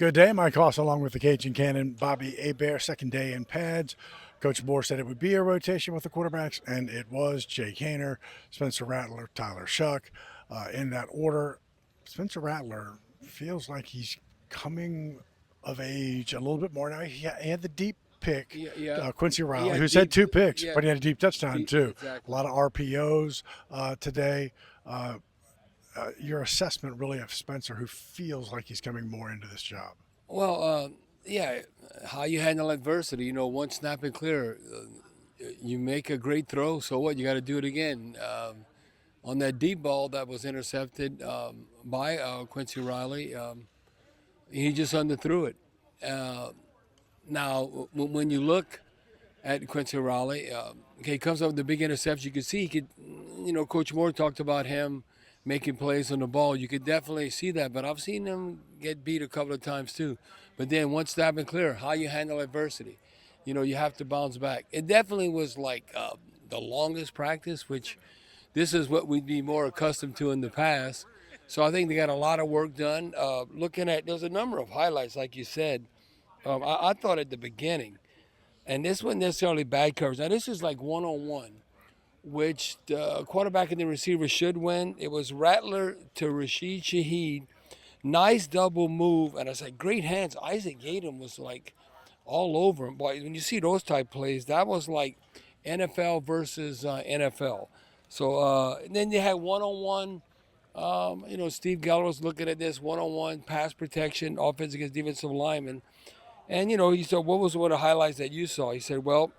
Good day, Mike Hoss, along with the Cajun Cannon, Bobby Hebert, second day in pads. Coach Moore said it would be a rotation with the quarterbacks, and it was. Jake Haener, Spencer Rattler, Tyler Shuck, in that order. Spencer Rattler feels like he's coming of age a little bit more now. He had the deep pick, Quincy Riley, who's had two picks, but he had a deep touchdown too. Exactly. A lot of RPOs today. Your assessment really of Spencer, who feels like he's coming more into this job. Well, yeah, how you handle adversity. One snap and clear. You make a great throw, so what? You got to do it again. On that deep ball that was intercepted by Quincy Riley, he just underthrew it. Now, when you look at Quincy Riley, okay, he comes up with the big interception. You can see he could, Coach Moore talked about him making plays on the ball. You could definitely see that, but I've seen him get beat a couple of times too. But then once stop and clear, how you handle adversity, you have to bounce back. It definitely was like the longest practice, which this is what we'd be more accustomed to in the past. So I think they got a lot of work done. Looking at, there's a number of highlights, like you said. I thought at the beginning, and this wasn't necessarily bad coverage. Now this is like one-on-one, which the quarterback and the receiver should win. It was Rattler to Rashid Shaheed. Nice double move, and I said, great hands. Isaac Yadam was like all over him. Boy, when you see those type plays, that was like NFL versus NFL. So and then you had one-on-one. Steve Geller was looking at this one-on-one pass protection, offense against defensive linemen. And, he said, what was one of the highlights that you saw? He said, well,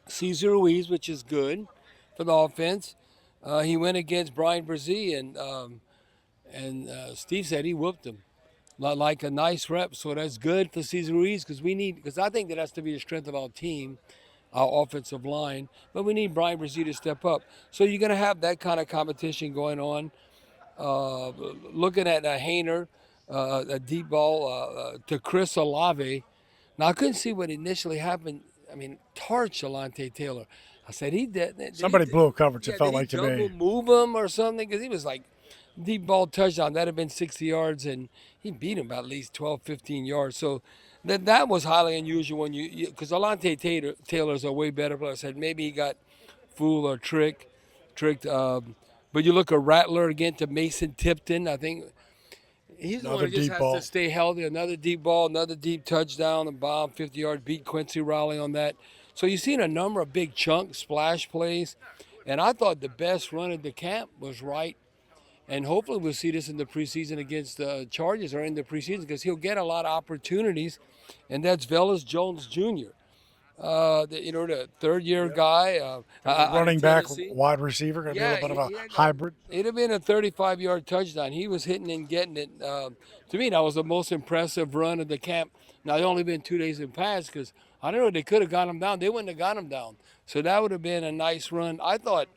Cesar Ruiz, which is good for the offense. He went against Brian Brzee, and Steve said he whooped him like a nice rep. So that's good for Cesar Ruiz because I think that has to be the strength of our team, our offensive line. But we need Brian Brzee to step up. So you're going to have that kind of competition going on. Looking at Haener, a deep ball to Chris Olave. Now, I couldn't see what initially happened. I mean, torch Alante Taylor. I said, he did. Somebody blew a coverage, it felt like to double me. move him or something? Because he was like, deep ball touchdown. That'd have been 60 yards, and he beat him by at least 12, 15 yards. So that was highly unusual when because Alante Taylor's a way better player. I said maybe he got fooled or tricked. But you look at Rattler again to Mason Tipton. I think he's the one who just has to stay healthy. Another deep ball, another deep touchdown, and bomb, 50 yards, beat Quincy Riley on that. So you've seen a number of big chunk splash plays. And I thought the best run of the camp was right. And hopefully we'll see this in the preseason against the Chargers or in the preseason because he'll get a lot of opportunities. And that's Velus Jones Jr., the third-year guy. Running back, wide receiver, going to be a little bit of a hybrid. It'd have been a 35-yard touchdown. He was hitting and getting it. To me, that was the most impressive run of the camp. Now, it's only been 2 days in pass because I don't know, they could have got him down. They wouldn't have got him down. So that would have been a nice run. I thought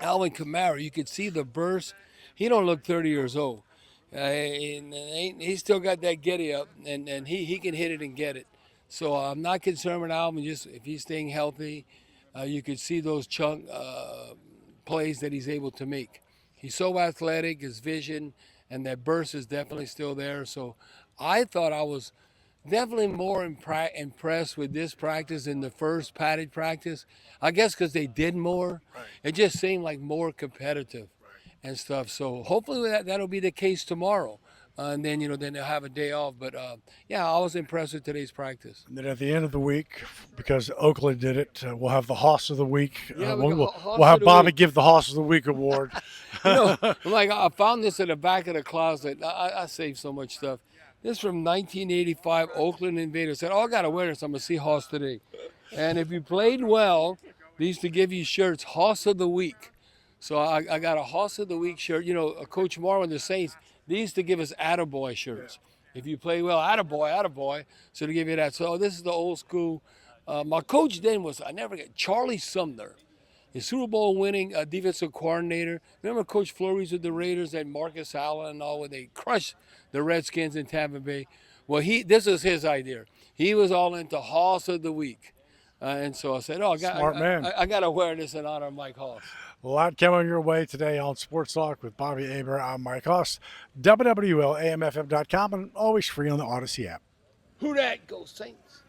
Alvin Kamara, you could see the burst. He don't look 30 years old. He's still got that getty up, and he can hit it and get it. So I'm not concerned with Alvin. Just if he's staying healthy, you could see those chunk plays that he's able to make. He's so athletic, his vision, and that burst is definitely still there. So I thought I was definitely more impressed with this practice than the first padded practice. I guess because they did more. Right. It just seemed like more competitive and stuff. So hopefully that'll be the case tomorrow. And then, then they'll have a day off. But, I was impressed with today's practice. And then at the end of the week, because Oakland did it, we'll have the Hoss of the Week. Yeah, we'll have Bobby give the Hoss of the Week award. Like I found this in the back of the closet. I saved so much stuff. This is from 1985, Oakland Invaders. Said, I got to wear this. I'm going to see Hoss today. And if you played well, they used to give you shirts, Hoss of the Week. So I got a Hoss of the Week shirt. Coach Moore and the Saints, they used to give us Attaboy shirts. If you play well, Attaboy. So they give you that. So this is the old school. My coach then was, I never forget, Charlie Sumner, the Super Bowl winning defensive coordinator. Remember Coach Flores with the Raiders and Marcus Allen and all when they crushed the Redskins in Tampa Bay? Well, this was his idea. He was all into Hoss of the Week. And so I said, I got to wear this in honor of Mike Hoss. A lot coming your way today on Sports Talk with Bobby Aber. I'm Mike Hoss, WWLAMFM.com, and always free on the Odyssey app. Who that? Go Saints.